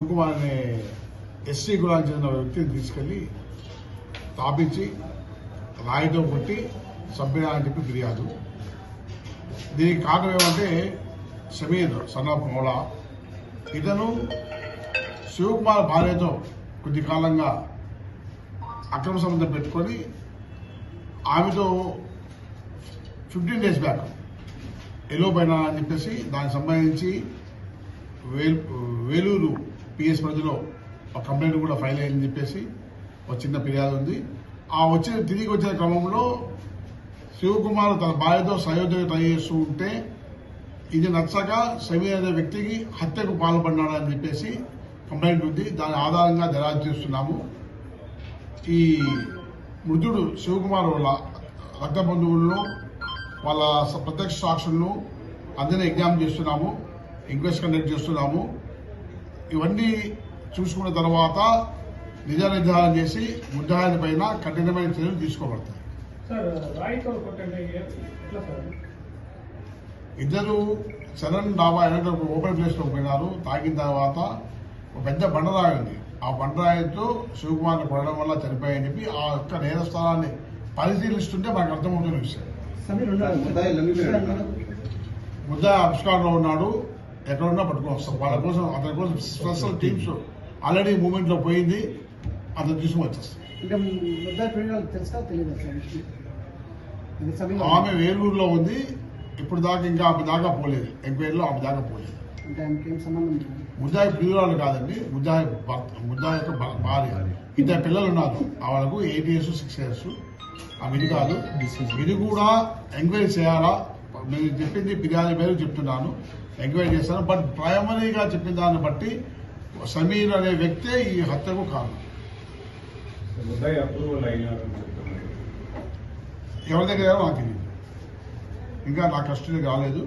కుమార్ని ఎస్సీ కులానికి చెందిన వ్యక్తిని తీసుకెళ్లి తాపించి రాయితో కొట్టి చంపినారని చెప్పి ఫిర్యాదు. దీనికి కారణం ఏమంటే సమీర్ సన్ ఆఫ్ మౌలా ఇతను శివకుమార్ భార్యతో కొద్ది కాలంగా అక్రమ సంబంధం పెట్టుకొని ఆమెతో 15 days బ్యాక్ ఎలోపోయినా అని చెప్పేసి దానికి సంబంధించి వేలూరు పిఎస్ పరిధిలో ఒక కంప్లైంట్ కూడా ఫైల్ అయ్యిందని చెప్పేసి ఒక చిన్న ఫిర్యాదు ఉంది. తిరిగి వచ్చిన క్రమంలో శివకుమార్ తన భార్యతో సయోధ్య ట్రై చేస్తూ ఉంటే ఇది నచ్చక సమీర్ అనే వ్యక్తికి హత్యకు పాల్పడినాడని చెప్పేసి కంప్లైంట్ ఉంది. దాని ఆధారంగా దర్యాప్తు చేస్తున్నాము. ఈ మృతుడు శివకుమార్ వాళ్ళ రక్త బంధువులను వాళ్ళ ప్రత్యక్ష సాక్షులను అందరినీ ఎగ్జామ్ చేస్తున్నాము, ఎంక్వైరీ కండక్ట్ చేస్తున్నాము. ఇవన్నీ చూసుకున్న తర్వాత నిజ నిర్ధారణ చేసి ముద్దాయిల పైన కఠినమైన చర్యలు తీసుకోబడతాయి. ఇద్దరు చరణ్ డాబా ఏదైతే ఓపెన్ ప్లేస్ లో పోయినారు. తాగిన తర్వాత ఒక పెద్ద బండరాయి ఉంది. ఆ బండరాయితో శివకుమార్ని కొనడం వల్ల చనిపోయాయని చెప్పి ఆ యొక్క నేర స్థలాన్ని పరిశీలిస్తుంటే మనకు అర్థమవుతున్న విషయం. ముద్దాయి ఆవిష్కారంలో ఉన్నాడు. ఎక్కడున్నా పట్టుకొని వస్తాం. వాళ్ళ కోసం అతని కోసం స్పెషల్ టీమ్స్ ఆల్రెడీ మూవ్మెంట్ లో పోయింది. అతను తీసుకుని వచ్చేస్తాం. ఆమె వేలూరులో ఉంది. ఇప్పుడు దాకా ఇంకా ఆమె దాకా పోలేదు. ఎంక్వైరీలో ఆమె దాకా పోలేదు. ముద్దాయి ప్రియురాలు కాదండి, ముద్దాయి యొక్క భార్య. ఇద్దరు పిల్లలు ఉన్నారు. వాళ్ళకు 8 years 6 years. ఆమె ఇది కాదు. ఇది కూడా ఎంక్వైరీ చేయాలా? నేను చెప్పింది ఫిర్యాదు పేరు చెప్తున్నాను, ఎంక్వైరీ చేస్తాను. బట్ ప్రైమరీగా చెప్పిన దాన్ని బట్టి సమీర్ అనే వ్యక్తే ఈ హత్యకు కారణం. ఎవరి దగ్గర నాకు తెలియదు. ఇంకా నా కస్టడీకి రాలేదు.